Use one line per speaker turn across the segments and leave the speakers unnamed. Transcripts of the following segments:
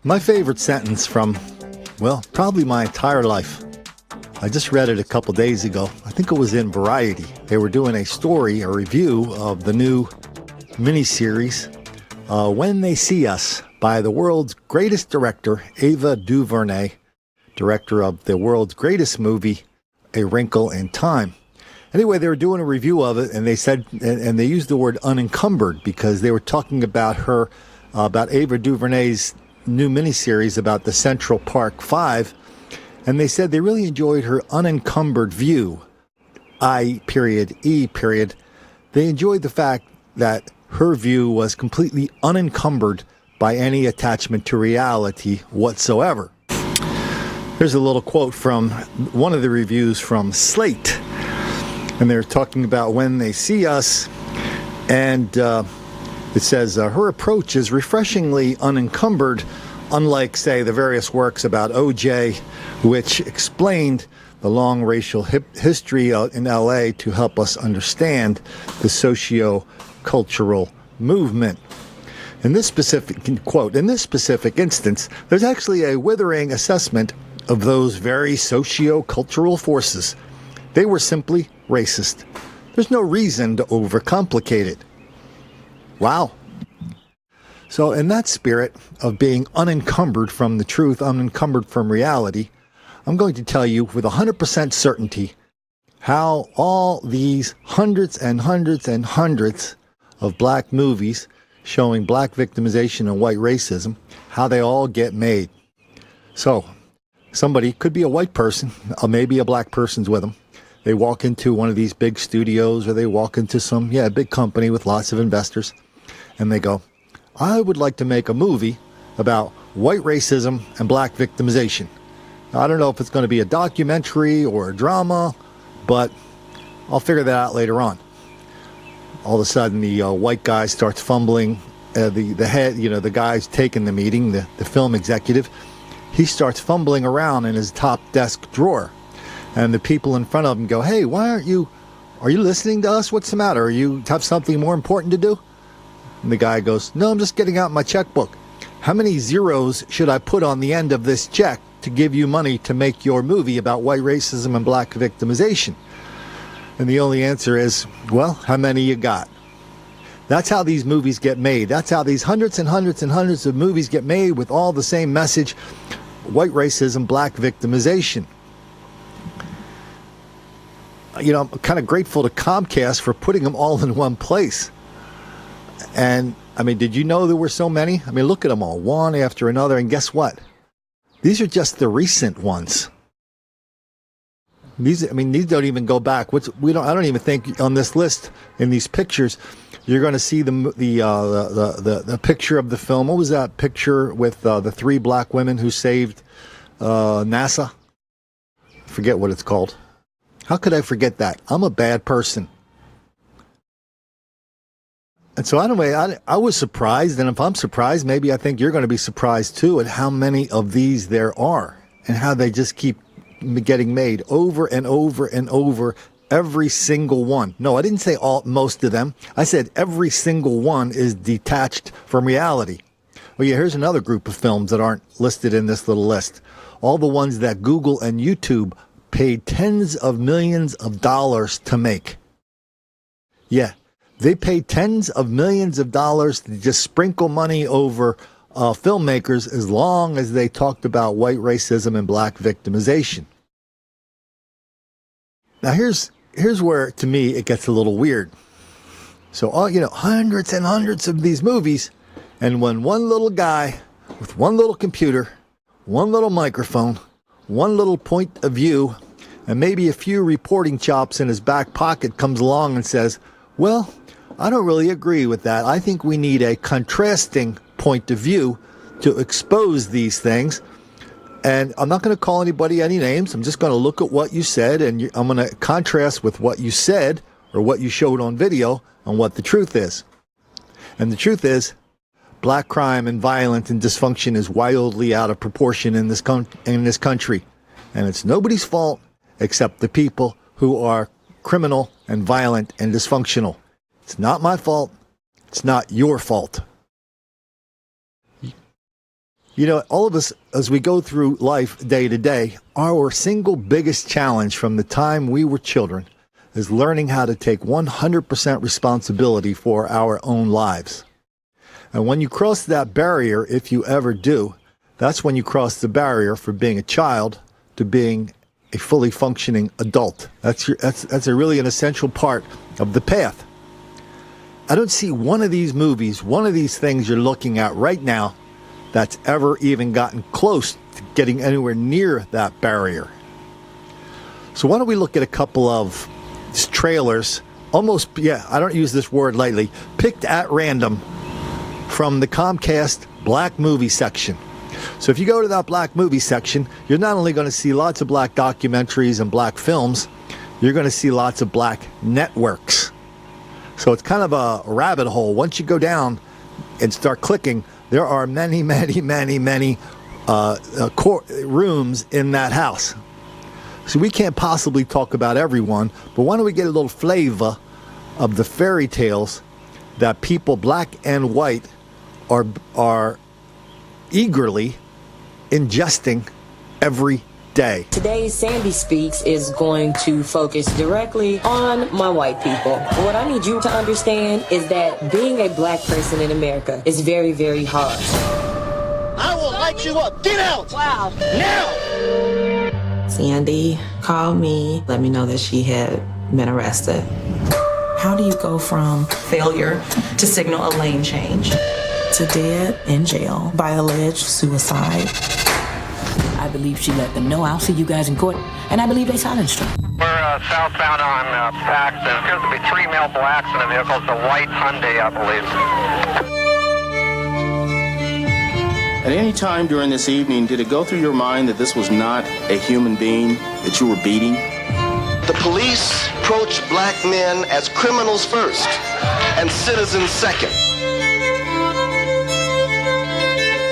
My favorite sentence from, well, probably my entire life. I just read it a couple days ago. I think it was in Variety. They were doing a review of the new miniseries, When They See Us, by the world's greatest director, Ava DuVernay, director of the world's greatest movie, A Wrinkle in Time. Anyway, they were doing a review of it, and they said, and they used the word unencumbered because they were talking about her, about Ava DuVernay's new miniseries about the Central Park Five, and they said they really enjoyed her unencumbered view. They enjoyed the fact that her view was completely unencumbered by any attachment to reality whatsoever. Here's a little quote from one of the reviews from Slate. And they're talking about When They See Us. And it says, her approach is refreshingly unencumbered, unlike, say, the various works about O.J., which explained the long racial history in L.A. to help us understand the socio-cultural movement. In this specific quote, in this specific instance, there's actually a withering assessment of those very socio-cultural forces. They were simply racist. There's no reason to overcomplicate it. Wow. So in that spirit of being unencumbered from the truth, unencumbered from reality, I'm going to tell you with 100% certainty how all these hundreds and hundreds and hundreds of black movies showing black victimization and white racism, how they all get made. So somebody, could be a white person, or maybe a black person's with them. They walk into one of these big studios, or they walk into some, big company with lots of investors, and they go, I would like to make a movie about white racism and black victimization. Now, I don't know if it's going to be a documentary or a drama, but I'll figure that out later on. All of a sudden, the white guy starts fumbling. The head, the guy's taking the meeting, the film executive, he starts fumbling around in his top desk drawer. And the people in front of him go, hey, are you listening to us? What's the matter? You have something more important to do? And the guy goes, no, I'm just getting out my checkbook. How many zeros should I put on the end of this check to give you money to make your movie about white racism and black victimization? And the only answer is, well, how many you got? That's how these movies get made. That's how these hundreds and hundreds and hundreds of movies get made with all the same message, white racism, black victimization. I'm kind of grateful to Comcast for putting them all in one place. And, did you know there were so many? Look at them all, one after another. And guess what? These are just the recent ones. These don't even go back. I don't even think on this list, in these pictures, you're going to see the picture of the film. What was that picture with the three black women who saved NASA? I forget what it's called. How could I forget that? I'm a bad person. And so anyway, I was surprised, and if I'm surprised, maybe I think you're going to be surprised too at how many of these there are and how they just keep getting made over and over and over, every single one. No, I didn't say most of them. I said every single one is detached from reality. Well, here's another group of films that aren't listed in this little list. All the ones that Google and YouTube paid tens of millions of dollars to make. Yeah, they paid tens of millions of dollars to just sprinkle money over filmmakers as long as they talked about white racism and black victimization. Now here's where, to me, it gets a little weird. So, hundreds and hundreds of these movies, and when one little guy with one little computer, one little microphone, one little point of view, and maybe a few reporting chops in his back pocket comes along and says, well, I don't really agree with that. I think we need a contrasting point of view to expose these things. And I'm not going to call anybody any names. I'm just going to look at what you said, and I'm going to contrast with what you said or what you showed on video on what the truth is. And the truth is, black crime and violence and dysfunction is wildly out of proportion in this country. And it's nobody's fault except the people who are criminal and violent and dysfunctional. It's not my fault. It's not your fault. You know, all of us, as we go through life day to day, our single biggest challenge from the time we were children is learning how to take 100% responsibility for our own lives. And when you cross that barrier, if you ever do, that's when you cross the barrier from being a child to being a fully functioning adult. That's really an essential part of the path. I don't see one of these movies, one of these things you're looking at right now that's ever even gotten close to getting anywhere near that barrier. So why don't we look at a couple of trailers, almost, I don't use this word lightly, picked at random from the Comcast Black Movie section. So if you go to that Black Movie section, you're not only going to see lots of black documentaries and black films, you're going to see lots of black networks. So it's kind of a rabbit hole. Once you go down and start clicking, there are many rooms in that house. So we can't possibly talk about everyone, but why don't we get a little flavor of the fairy tales that people, black and white, are eagerly ingesting every day.
Today's Sandy Speaks is going to focus directly on my white people. What I need you to understand is that being a black person in America is very, very hard.
I will light you up. Get out!
Wow.
Now!
Sandy called me, let me know that she had been arrested. How do you go from failure to signal a lane change to dead in jail by alleged suicide?
I believe she let them know. I'll see you guys in court, and I believe they silenced her.
We're southbound on Paxton. There appears to be 3 male blacks in a vehicle. It's a white Hyundai, I believe.
At any time during this evening, did it go through your mind that this was not a human being that you were beating?
The police approach black men as criminals first and citizens second.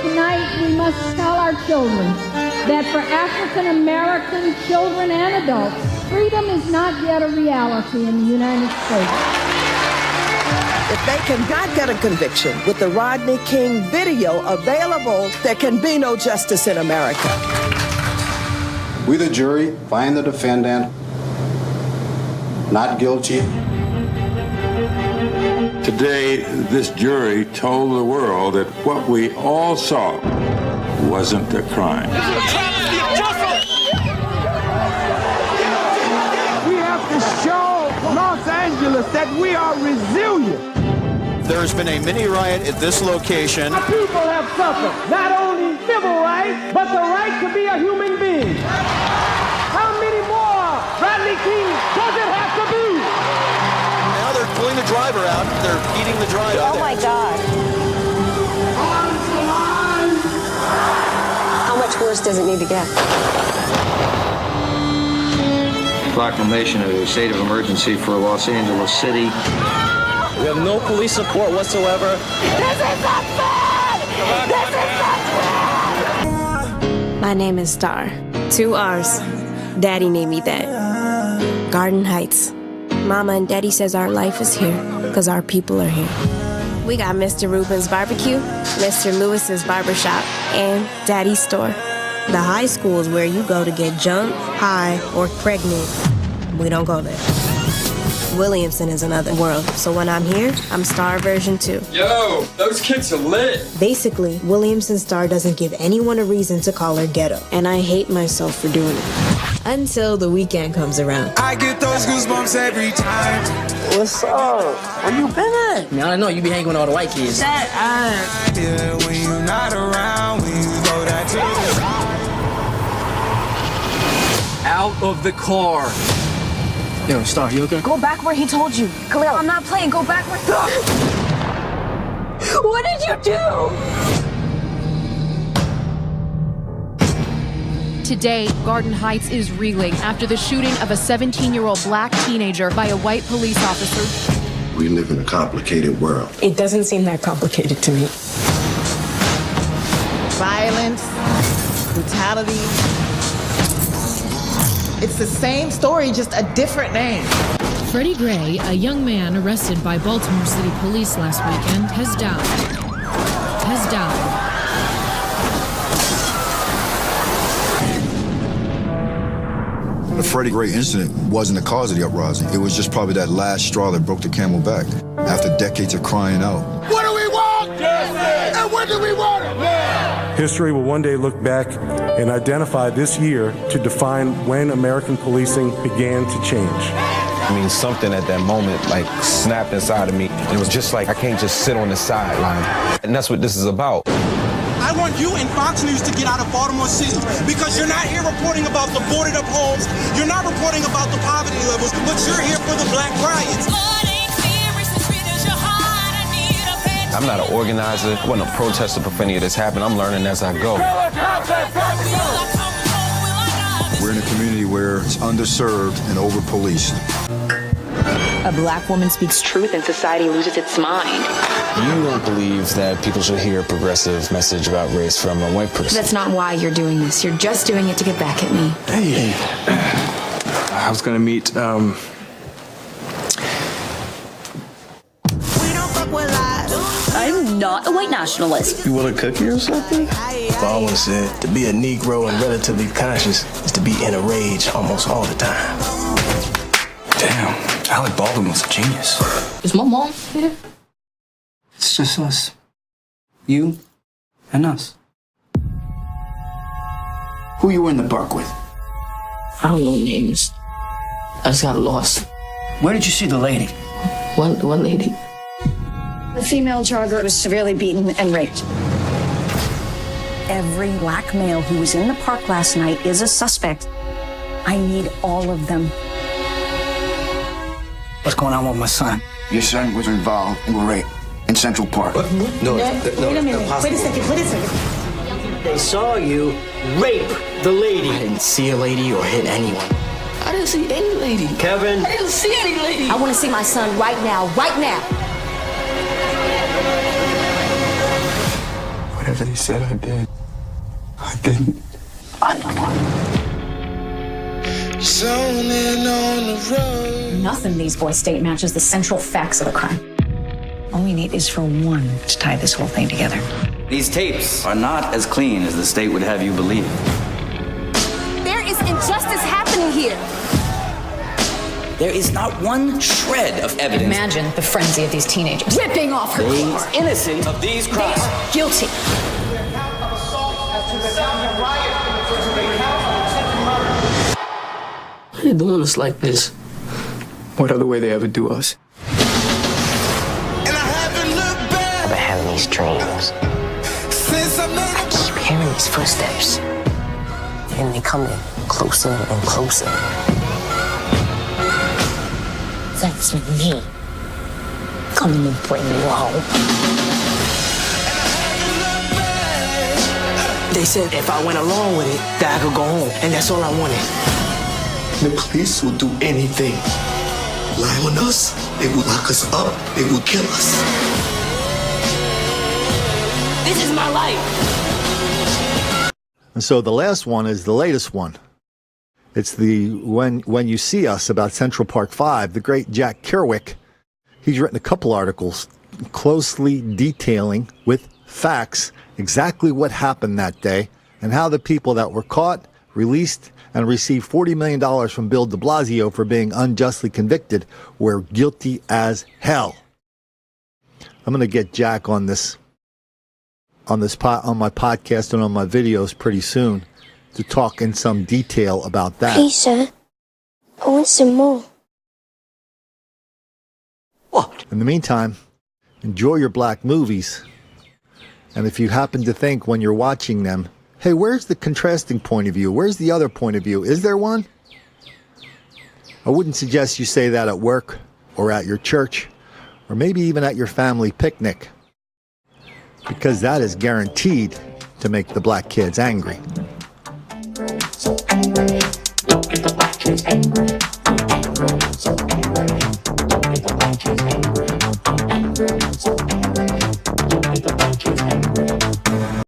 Tonight we must tell our children that for African American children and adults, freedom is not yet a reality in the United States.
If they cannot get a conviction with the Rodney King video available, there can be no justice in America.
We, the jury, find the defendant not guilty.
Today, this jury told the world that what we all saw wasn't a crime.
This is a travesty of justice!
We have to show Los Angeles that we are resilient.
There's been a mini riot at this location.
Our people have suffered not only civil rights, but the right to be a human being. How many more Rodney King does it have to be?
Now they're pulling the driver out. They're beating the driver.
Oh my God. How much worse does it need to get?
Proclamation of a state of emergency for Los Angeles City.
We have no police support whatsoever.
This is not fair! This is not fair!
My name is Star. 2 R's. Daddy named me that. Garden Heights. Mama and Daddy says our life is here because our people are here. We got Mr. Rubin's barbecue, Mr. Lewis's barbershop, and Daddy's store. The high school is where you go to get jumped, high, or pregnant. We don't go there. Williamson is another world, so when I'm here, I'm Star version 2.
Yo, those kids are lit.
Basically, Williamson Star doesn't give anyone a reason to call her ghetto, and I hate myself for doing it. Until the weekend comes around.
I get those goosebumps every time.
What's up? Where you been at? Man, I don't know. You be hanging with all the white kids.
Shut up. Yeah, when you're not around, when you go that to
Out of the car. Yo, Star, you okay?
Go back where he told you. Khalil, I'm not playing. Go back where... What did you
do? Today, Garden Heights is reeling after the shooting of a 17-year-old black teenager by a white police officer.
We live in a complicated world.
It doesn't seem that complicated to me.
Violence, brutality. It's the same story, just a different name.
Freddie Gray, a young man arrested by Baltimore City Police last weekend, has died.
The Freddie Gray incident wasn't the cause of the uprising. It was just probably that last straw that broke the camel back. After decades of crying out.
What do we want? Justice! And when do we want it? Now!
History will one day look back and identify this year to define when American policing began to change.
I mean, something at that moment, like, snapped inside of me. It was just like, I can't just sit on the sideline. And that's what this is about.
I want you and Fox News to get out of Baltimore City because you're not here reporting about the boarded up homes, you're not reporting about the poverty levels, but you're here for the black riots.
I'm not an organizer, I wasn't a protester for any of this happened. I'm learning as I go.
We're in a community where it's underserved and over-policed.
A black woman speaks truth and society loses its mind.
You don't believe that people should hear a progressive message about race from a white person.
That's not why you're doing this. You're just doing it to get back at me.
Hey, I was gonna meet,
I'm not a white nationalist.
You want a cookie or something?
I've always said to be a Negro and relatively conscious is to be in a rage almost all the time.
Damn, Alec Baldwin was a genius.
Is my mom here?
It's just us. You and us. Who you were in the park with?
I don't know names. I just got lost.
Where did you see the lady?
One lady.
The female jogger was severely beaten and raped. Every black male who was in the park last night is a suspect. I need all of them.
What's going on with my son?
Your son was involved in rape in Central Park.
What? No,
wait a minute. Wait a second.
They saw you rape the lady. I didn't see a lady or hit anyone.
I didn't see any lady.
Kevin.
I didn't see any lady.
I want to see my son right now. Right now.
Whatever they said I did, I didn't.
I know. Nothing in these boys' state matches the central facts of the crime. All we need is for one to tie this whole thing together.
These tapes are not as clean as the state would have you believe.
There is injustice happening here.
There is not one shred of evidence.
Imagine the frenzy of these teenagers ripping off her
They
clothes.
are innocent of these crimes.
They are guilty.
Why are they doing us like this? What other way they ever do us?
I've been having these dreams. I keep hearing these footsteps. And they coming closer and closer. That's me. Coming to bring you home.
They said if I went along with it, that I could go home. And that's all I wanted.
The police will do anything. Lie on us, they will lock us up, they will kill us.
This is my life.
And so the last one is the latest one. It's the When You See Us about Central Park 5. The great Jack Kerouac, he's written a couple articles closely detailing with facts exactly what happened that day and how the people that were caught, released, and received $40 million from Bill de Blasio for being unjustly convicted were guilty as hell. I'm going to get Jack on this on my podcast and on my videos pretty soon to talk in some detail about that.
Please, sir. I want some more.
What? In the meantime, enjoy your black movies. And if you happen to think when you're watching them, hey, where's the contrasting point of view? Where's the other point of view? Is there one? I wouldn't suggest you say that at work or at your church or maybe even at your family picnic, because that is guaranteed to make the black kids angry. Don't get the black kids angry.